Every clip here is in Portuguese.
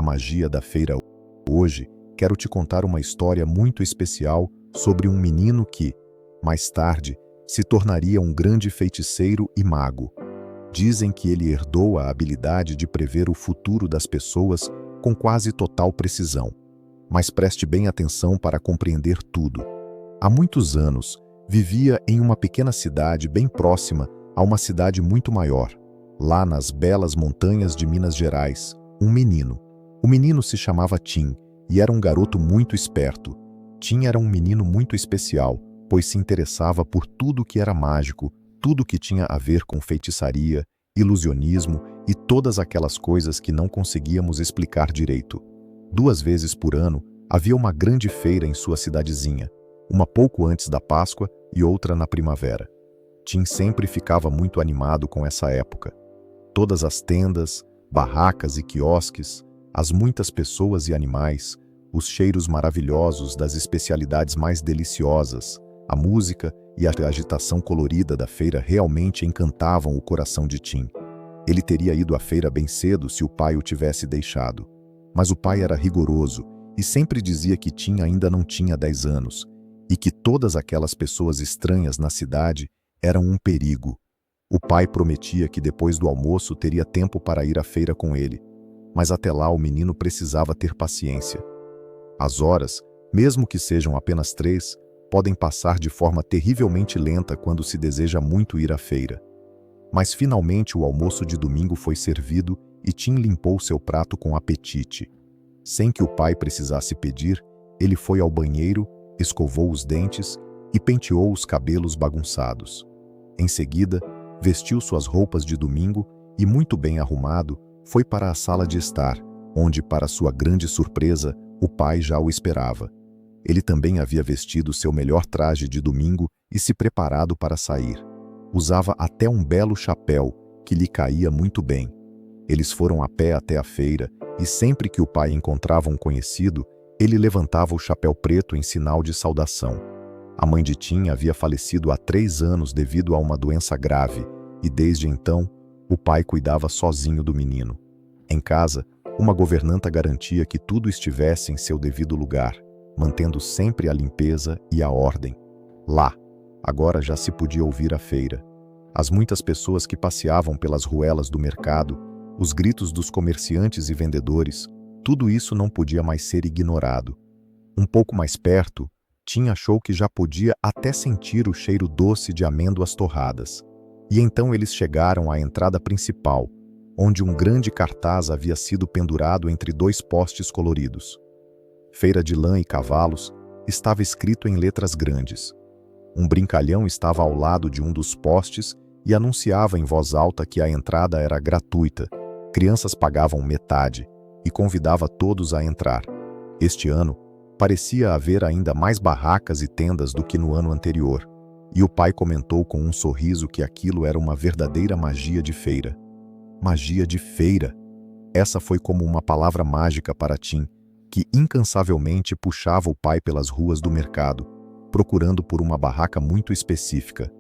a magia da feira. Hoje, quero te contar uma história muito especial sobre um menino que, mais tarde, se tornaria um grande feiticeiro e mago. Dizem que ele herdou a habilidade de prever o futuro das pessoas com quase total precisão. Mas preste bem atenção para compreender tudo. Há muitos anos, vivia em uma pequena cidade bem próxima a uma cidade muito maior. Lá nas belas montanhas de Minas Gerais, um menino. O menino se chamava Tim e era um garoto muito esperto. Tim era um menino muito especial, pois se interessava por tudo que era mágico, tudo que tinha a ver com feitiçaria, ilusionismo e todas aquelas coisas que não conseguíamos explicar direito. 2 vezes por ano, havia uma grande feira em sua cidadezinha, uma pouco antes da Páscoa e outra na primavera. Tim sempre ficava muito animado com essa época. Todas as tendas, barracas e quiosques, as muitas pessoas e animais, os cheiros maravilhosos das especialidades mais deliciosas, a música e a agitação colorida da feira realmente encantavam o coração de Tim. Ele teria ido à feira bem cedo se o pai o tivesse deixado. Mas o pai era rigoroso e sempre dizia que Tim ainda não tinha 10 anos e que todas aquelas pessoas estranhas na cidade eram um perigo. O pai prometia que depois do almoço teria tempo para ir à feira com ele, mas até lá o menino precisava ter paciência. As horas, mesmo que sejam apenas 3, podem passar de forma terrivelmente lenta quando se deseja muito ir à feira. Mas finalmente o almoço de domingo foi servido e Tim limpou seu prato com apetite. Sem que o pai precisasse pedir, ele foi ao banheiro, escovou os dentes e penteou os cabelos bagunçados. Em seguida, vestiu suas roupas de domingo e, muito bem arrumado, foi para a sala de estar, onde, para sua grande surpresa, o pai já o esperava. Ele também havia vestido seu melhor traje de domingo e se preparado para sair. Usava até um belo chapéu, que lhe caía muito bem. Eles foram a pé até a feira e sempre que o pai encontrava um conhecido, ele levantava o chapéu preto em sinal de saudação. A mãe de Tim havia falecido há 3 anos devido a uma doença grave e desde então, o pai cuidava sozinho do menino. Em casa, uma governanta garantia que tudo estivesse em seu devido lugar, mantendo sempre a limpeza e a ordem. Lá, agora já se podia ouvir a feira. As muitas pessoas que passeavam pelas ruelas do mercado, os gritos dos comerciantes e vendedores, tudo isso não podia mais ser ignorado. Um pouco mais perto, Tim achou que já podia até sentir o cheiro doce de amêndoas torradas. E então eles chegaram à entrada principal, onde um grande cartaz havia sido pendurado entre 2 postes coloridos. Feira de lã e cavalos estava escrito em letras grandes. Um brincalhão estava ao lado de um dos postes e anunciava em voz alta que a entrada era gratuita, crianças pagavam metade e convidava todos a entrar. Este ano, parecia haver ainda mais barracas e tendas do que no ano anterior, e o pai comentou com um sorriso que aquilo era uma verdadeira magia de feira. Magia de feira! Essa foi como uma palavra mágica para Tim, que incansavelmente puxava o pai pelas ruas do mercado, procurando por uma barraca muito específica.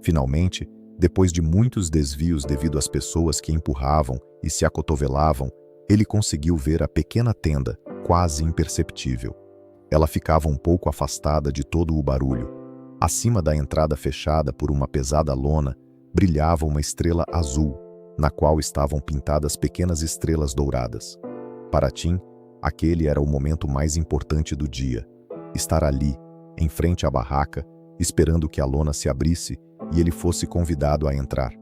Finalmente, depois de muitos desvios devido às pessoas que empurravam e se acotovelavam, ele conseguiu ver a pequena tenda, quase imperceptível. Ela ficava um pouco afastada de todo o barulho. Acima da entrada fechada por uma pesada lona, brilhava uma estrela azul, na qual estavam pintadas pequenas estrelas douradas. Para Tim, aquele era o momento mais importante do dia. Estar ali, em frente à barraca, esperando que a lona se abrisse e ele fosse convidado a entrar.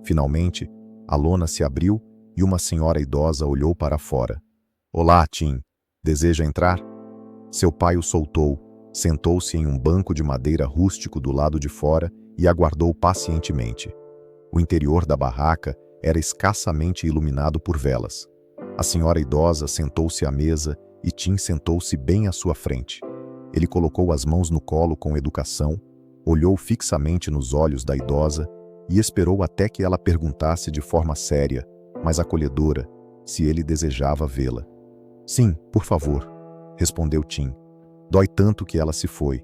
Finalmente, a lona se abriu e uma senhora idosa olhou para fora. "Olá, Tim. Deseja entrar?" Seu pai o soltou, sentou-se em um banco de madeira rústico do lado de fora e aguardou pacientemente. O interior da barraca era escassamente iluminado por velas. A senhora idosa sentou-se à mesa e Tim sentou-se bem à sua frente. Ele colocou as mãos no colo com educação, olhou fixamente nos olhos da idosa e esperou até que ela perguntasse de forma séria, mas acolhedora, se ele desejava vê-la. "Sim, por favor", respondeu Tim. "Dói tanto que ela se foi.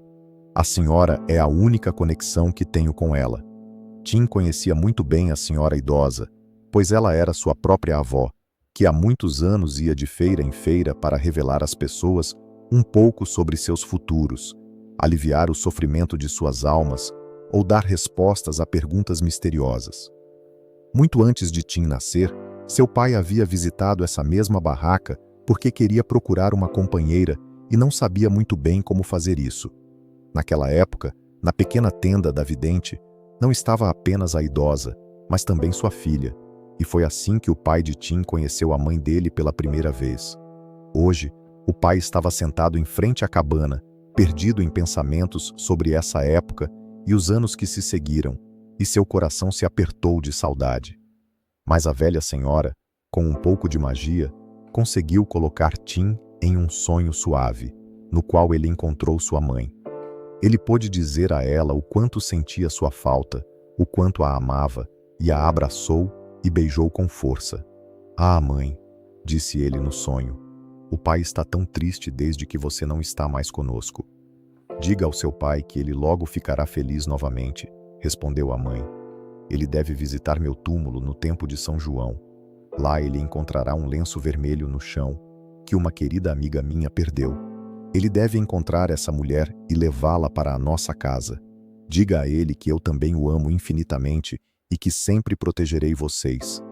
A senhora é a única conexão que tenho com ela." Tim conhecia muito bem a senhora idosa, pois ela era sua própria avó, que há muitos anos ia de feira em feira para revelar às pessoas um pouco sobre seus futuros, aliviar o sofrimento de suas almas ou dar respostas a perguntas misteriosas. Muito antes de Tim nascer, seu pai havia visitado essa mesma barraca porque queria procurar uma companheira e não sabia muito bem como fazer isso. Naquela época, na pequena tenda da vidente, não estava apenas a idosa, mas também sua filha, e foi assim que o pai de Tim conheceu a mãe dele pela primeira vez. Hoje, o pai estava sentado em frente à cabana, perdido em pensamentos sobre essa época e os anos que se seguiram, e seu coração se apertou de saudade. Mas a velha senhora, com um pouco de magia, conseguiu colocar Tim em um sonho suave, no qual ele encontrou sua mãe. Ele pôde dizer a ela o quanto sentia sua falta, o quanto a amava, e a abraçou e beijou com força. "Ah, mãe", disse ele no sonho, "o pai está tão triste desde que você não está mais conosco." "Diga ao seu pai que ele logo ficará feliz novamente", respondeu a mãe. "Ele deve visitar meu túmulo no tempo de São João. Lá ele encontrará um lenço vermelho no chão, que uma querida amiga minha perdeu. Ele deve encontrar essa mulher e levá-la para a nossa casa. Diga a ele que eu também o amo infinitamente e que sempre protegerei vocês.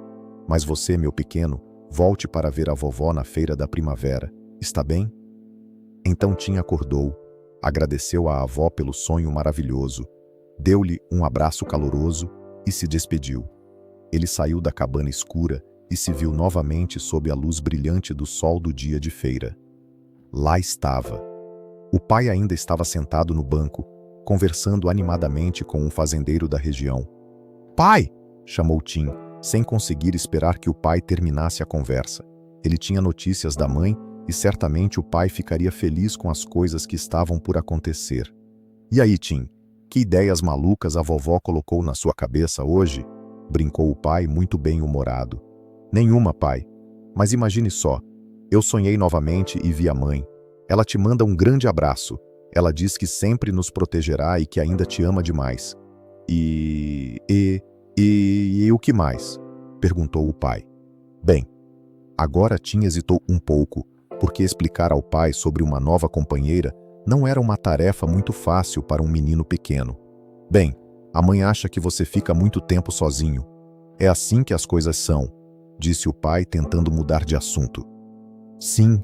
Mas você, meu pequeno, volte para ver a vovó na feira da primavera. Está bem?" Então Tim acordou, agradeceu à avó pelo sonho maravilhoso, deu-lhe um abraço caloroso e se despediu. Ele saiu da cabana escura e se viu novamente sob a luz brilhante do sol do dia de feira. Lá estava. O pai ainda estava sentado no banco, conversando animadamente com um fazendeiro da região. "Pai!" chamou Tim, sem conseguir esperar que o pai terminasse a conversa. Ele tinha notícias da mãe e certamente o pai ficaria feliz com as coisas que estavam por acontecer. "E aí, Tim, que ideias malucas a vovó colocou na sua cabeça hoje?" brincou o pai, muito bem-humorado. "Nenhuma, pai. Mas imagine só. Eu sonhei novamente e vi a mãe. Ela te manda um grande abraço. Ela diz que sempre nos protegerá e que ainda te ama demais." E o que mais?" perguntou o pai. Bem, agora Tim hesitou um pouco, porque explicar ao pai sobre uma nova companheira não era uma tarefa muito fácil para um menino pequeno. "Bem, a mãe acha que você fica muito tempo sozinho. É assim que as coisas são", disse o pai, tentando mudar de assunto. "Sim,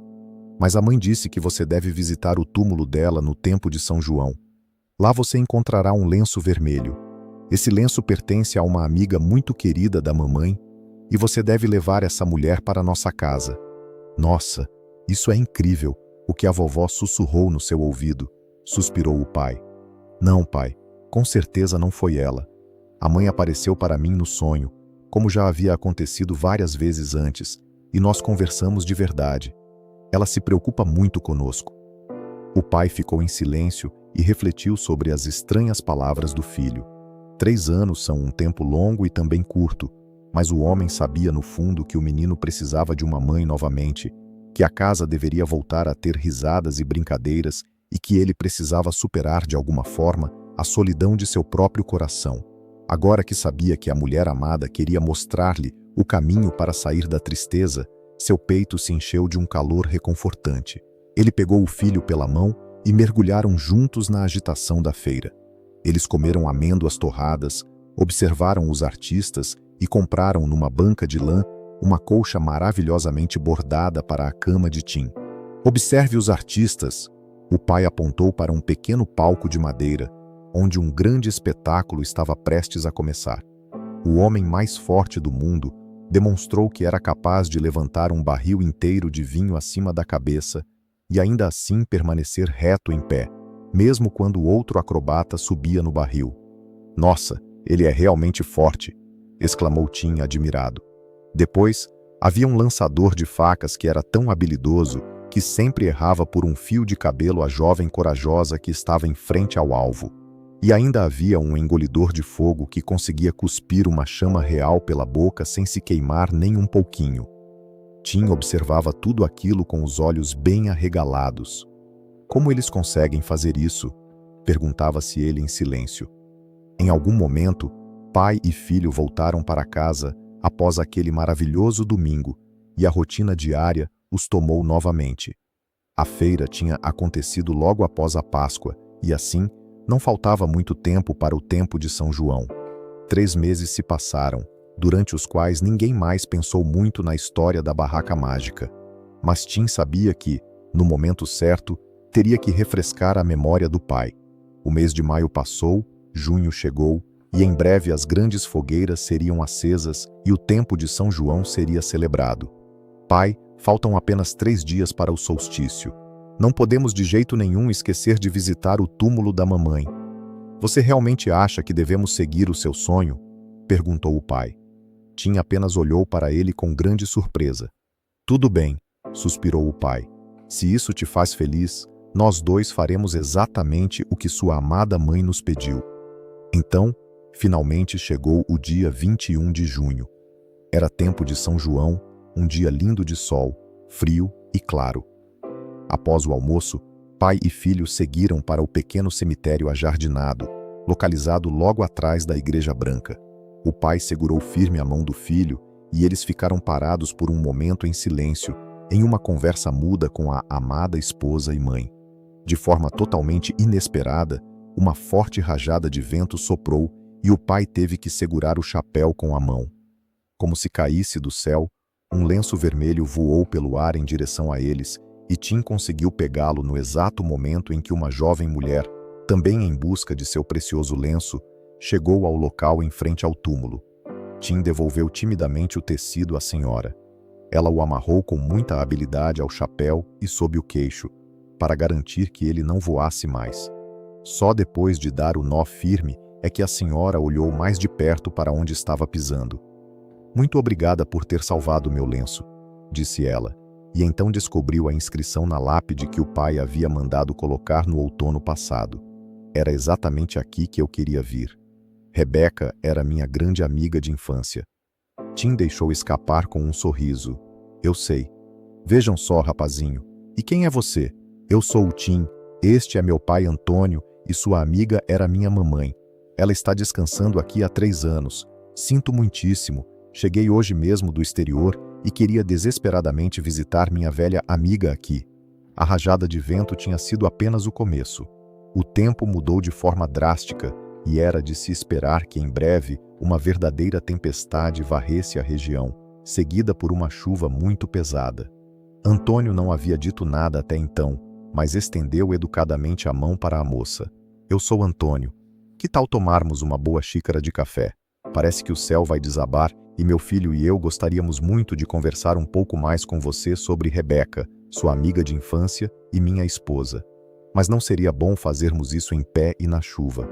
mas a mãe disse que você deve visitar o túmulo dela no tempo de São João. Lá você encontrará um lenço vermelho. Esse lenço pertence a uma amiga muito querida da mamãe e você deve levar essa mulher para nossa casa." "Nossa, isso é incrível", o que a vovó sussurrou no seu ouvido, suspirou o pai. "Não, pai, com certeza não foi ela. A mãe apareceu para mim no sonho, como já havia acontecido várias vezes antes, e nós conversamos de verdade. Ela se preocupa muito conosco." O pai ficou em silêncio e refletiu sobre as estranhas palavras do filho. 3 anos são um tempo longo e também curto, mas o homem sabia no fundo que o menino precisava de uma mãe novamente, que a casa deveria voltar a ter risadas e brincadeiras e que ele precisava superar de alguma forma a solidão de seu próprio coração. Agora que sabia que a mulher amada queria mostrar-lhe o caminho para sair da tristeza, seu peito se encheu de um calor reconfortante. Ele pegou o filho pela mão e mergulharam juntos na agitação da feira. Eles comeram amêndoas torradas, observaram os artistas e compraram numa banca de lã uma colcha maravilhosamente bordada para a cama de Tim. "Observe os artistas", o pai apontou para um pequeno palco de madeira, onde um grande espetáculo estava prestes a começar. O homem mais forte do mundo demonstrou que era capaz de levantar um barril inteiro de vinho acima da cabeça e ainda assim permanecer reto em pé, mesmo quando o outro acrobata subia no barril. "Nossa, ele é realmente forte", exclamou Tim admirado. Depois, havia um lançador de facas que era tão habilidoso que sempre errava por um fio de cabelo a jovem corajosa que estava em frente ao alvo. E ainda havia um engolidor de fogo que conseguia cuspir uma chama real pela boca sem se queimar nem um pouquinho. Tim observava tudo aquilo com os olhos bem arregalados. "Como eles conseguem fazer isso?" perguntava-se ele em silêncio. Em algum momento, pai e filho voltaram para casa após aquele maravilhoso domingo e a rotina diária os tomou novamente. A feira tinha acontecido logo após a Páscoa e, assim, não faltava muito tempo para o tempo de São João. 3 meses se passaram, durante os quais ninguém mais pensou muito na história da barraca mágica. Mas Tim sabia que, no momento certo, teria que refrescar a memória do pai. O mês de maio passou, junho chegou, e em breve as grandes fogueiras seriam acesas e o tempo de São João seria celebrado. Pai, faltam apenas 3 dias para o solstício. Não podemos de jeito nenhum esquecer de visitar o túmulo da mamãe. Você realmente acha que devemos seguir o seu sonho? Perguntou o pai. Tim apenas olhou para ele com grande surpresa. Tudo bem, suspirou o pai. Se isso te faz feliz, nós dois faremos exatamente o que sua amada mãe nos pediu. Então, finalmente chegou o dia 21 de junho. Era tempo de São João, um dia lindo de sol, frio e claro. Após o almoço, pai e filho seguiram para o pequeno cemitério ajardinado, localizado logo atrás da Igreja Branca. O pai segurou firme a mão do filho e eles ficaram parados por um momento em silêncio, em uma conversa muda com a amada esposa e mãe. De forma totalmente inesperada, uma forte rajada de vento soprou e o pai teve que segurar o chapéu com a mão. Como se caísse do céu, um lenço vermelho voou pelo ar em direção a eles e Tim conseguiu pegá-lo no exato momento em que uma jovem mulher, também em busca de seu precioso lenço, chegou ao local em frente ao túmulo. Tim devolveu timidamente o tecido à senhora. Ela o amarrou com muita habilidade ao chapéu e sob o queixo, para garantir que ele não voasse mais. Só depois de dar o nó firme é que a senhora olhou mais de perto para onde estava pisando. Muito obrigada por ter salvado meu lenço, disse ela, e então descobriu a inscrição na lápide que o pai havia mandado colocar no outono passado. Era exatamente aqui que eu queria vir. Rebeca era minha grande amiga de infância. Tim deixou escapar com um sorriso. Eu sei. Vejam só, rapazinho. E quem é você? Eu sou o Tim. Este é meu pai Antônio e sua amiga era minha mamãe. Ela está descansando aqui há 3 anos. Sinto muitíssimo. Cheguei hoje mesmo do exterior e queria desesperadamente visitar minha velha amiga aqui. A rajada de vento tinha sido apenas o começo. O tempo mudou de forma drástica e era de se esperar que em breve uma verdadeira tempestade varresse a região, seguida por uma chuva muito pesada. Antônio não havia dito nada até então, mas estendeu educadamente a mão para a moça. Eu sou Antônio. Que tal tomarmos uma boa xícara de café? Parece que o céu vai desabar e meu filho e eu gostaríamos muito de conversar um pouco mais com você sobre Rebeca, sua amiga de infância e minha esposa. Mas não seria bom fazermos isso em pé e na chuva.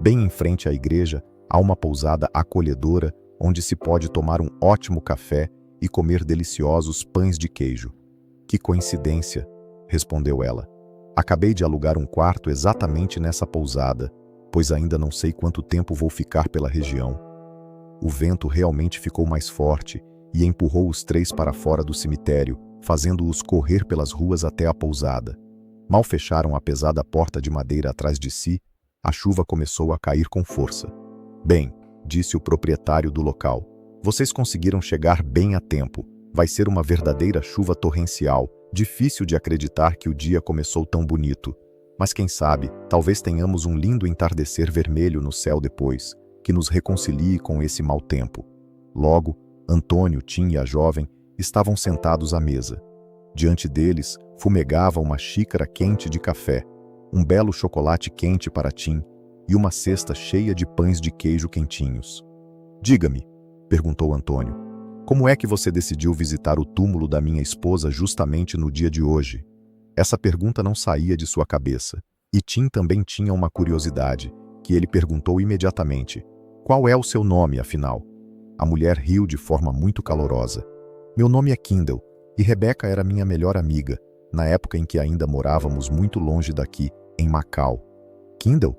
Bem em frente à igreja, há uma pousada acolhedora onde se pode tomar um ótimo café e comer deliciosos pães de queijo. Que coincidência, respondeu ela. Acabei de alugar um quarto exatamente nessa pousada, pois ainda não sei quanto tempo vou ficar pela região. O vento realmente ficou mais forte e empurrou os 3 para fora do cemitério, fazendo-os correr pelas ruas até a pousada. Mal fecharam a pesada porta de madeira atrás de si, a chuva começou a cair com força. Bem, disse o proprietário do local, vocês conseguiram chegar bem a tempo. Vai ser uma verdadeira chuva torrencial. Difícil de acreditar que o dia começou tão bonito. Mas quem sabe, talvez tenhamos um lindo entardecer vermelho no céu depois, que nos reconcilie com esse mau tempo. Logo, Antônio, Tim e a jovem estavam sentados à mesa. Diante deles, fumegava uma xícara quente de café, um belo chocolate quente para Tim e uma cesta cheia de pães de queijo quentinhos. Diga-me, perguntou Antônio, como é que você decidiu visitar o túmulo da minha esposa justamente no dia de hoje? Essa pergunta não saía de sua cabeça, e Tim também tinha uma curiosidade, que ele perguntou imediatamente. Qual é o seu nome, afinal? A mulher riu de forma muito calorosa. Meu nome é Kindle, e Rebeca era minha melhor amiga, na época em que ainda morávamos muito longe daqui, em Macau. Kindle?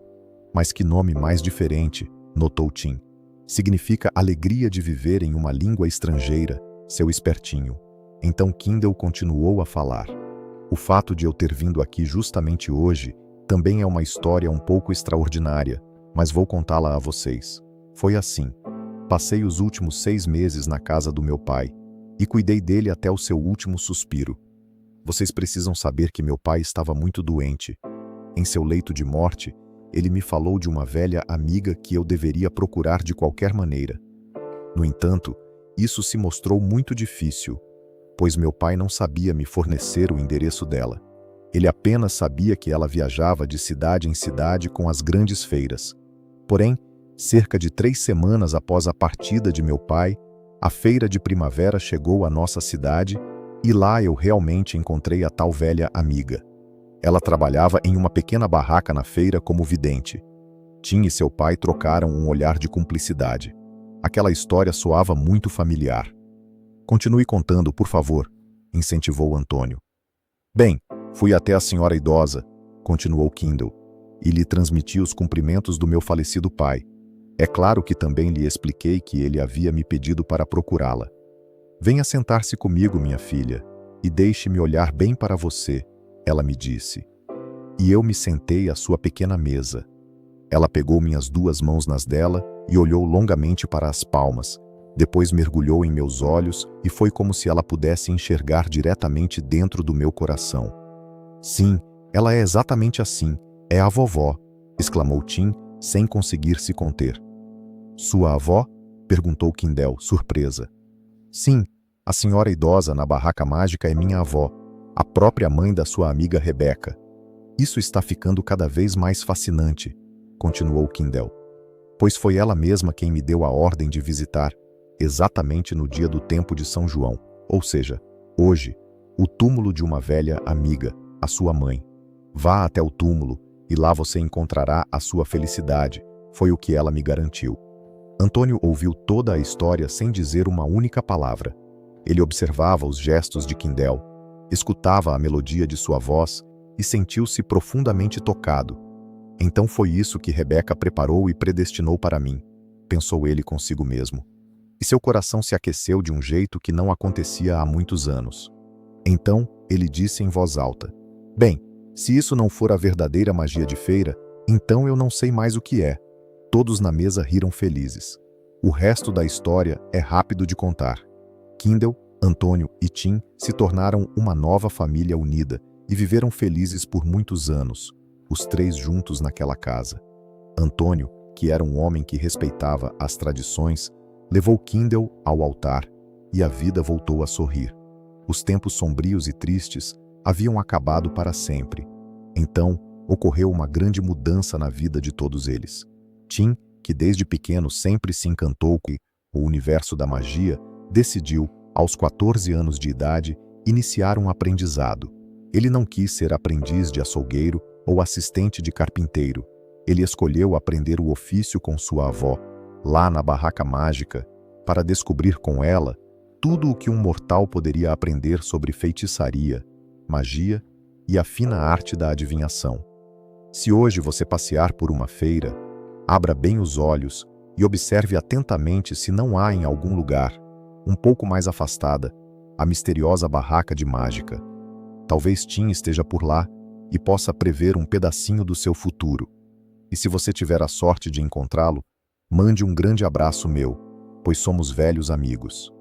Mas que nome mais diferente, notou Tim. Significa alegria de viver em uma língua estrangeira, seu espertinho. Então Kindle continuou a falar. O fato de eu ter vindo aqui justamente hoje também é uma história um pouco extraordinária, mas vou contá-la a vocês. Foi assim. Passei os últimos 6 meses na casa do meu pai. e cuidei dele até o seu último suspiro. Vocês precisam saber que meu pai estava muito doente. Em seu leito de morte, ele me falou de uma velha amiga que eu deveria procurar de qualquer maneira. No entanto, isso se mostrou muito difícil, pois meu pai não sabia me fornecer o endereço dela. Ele apenas sabia que ela viajava de cidade em cidade com as grandes feiras. Porém, cerca de 3 semanas após a partida de meu pai, a feira de primavera chegou à nossa cidade e lá eu realmente encontrei a tal velha amiga. Ela trabalhava em uma pequena barraca na feira como vidente. Tim e seu pai trocaram um olhar de cumplicidade. Aquela história soava muito familiar. Continue contando, por favor, incentivou Antônio. Bem, fui até a senhora idosa, continuou Kindle, e lhe transmiti os cumprimentos do meu falecido pai. É claro que também lhe expliquei que ele havia me pedido para procurá-la. Venha sentar-se comigo, minha filha, e deixe-me olhar bem para você, ela me disse. E eu me sentei à sua pequena mesa. Ela pegou minhas 2 mãos nas dela e olhou longamente para as palmas. Depois mergulhou em meus olhos e foi como se ela pudesse enxergar diretamente dentro do meu coração. Sim, ela é exatamente assim, é a vovó, exclamou Tim, sem conseguir se conter. Sua avó? Perguntou Kindle, surpresa. Sim, a senhora idosa na barraca mágica é minha avó, a própria mãe da sua amiga Rebeca. Isso está ficando cada vez mais fascinante, continuou Kindle, pois foi ela mesma quem me deu a ordem de visitar, exatamente no dia do tempo de São João, ou seja, hoje, o túmulo de uma velha amiga, a sua mãe. Vá até o túmulo e lá você encontrará a sua felicidade, foi o que ela me garantiu. Antônio ouviu toda a história sem dizer uma única palavra. Ele observava os gestos de Kindle, escutava a melodia de sua voz e sentiu-se profundamente tocado. Então foi isso que Rebeca preparou e predestinou para mim, pensou ele consigo mesmo. E seu coração se aqueceu de um jeito que não acontecia há muitos anos. Então, ele disse em voz alta: Bem, se isso não for a verdadeira magia de feira, então eu não sei mais o que é. Todos na mesa riram felizes. O resto da história é rápido de contar. Kindle, Antônio e Tim se tornaram uma nova família unida e viveram felizes por muitos anos, os 3 juntos naquela casa. Antônio, que era um homem que respeitava as tradições, levou Kindle ao altar e a vida voltou a sorrir. Os tempos sombrios e tristes haviam acabado para sempre. Então, ocorreu uma grande mudança na vida de todos eles. Tim, que desde pequeno sempre se encantou com o universo da magia, decidiu, aos 14 anos de idade, iniciar um aprendizado. Ele não quis ser aprendiz de açougueiro ou assistente de carpinteiro. Ele escolheu aprender o ofício com sua avó, lá na barraca mágica, para descobrir com ela tudo o que um mortal poderia aprender sobre feitiçaria, magia e a fina arte da adivinhação. Se hoje você passear por uma feira, abra bem os olhos e observe atentamente se não há em algum lugar, um pouco mais afastada, a misteriosa barraca de mágica. Talvez Tim esteja por lá e possa prever um pedacinho do seu futuro. E se você tiver a sorte de encontrá-lo, mande um grande abraço meu, pois somos velhos amigos.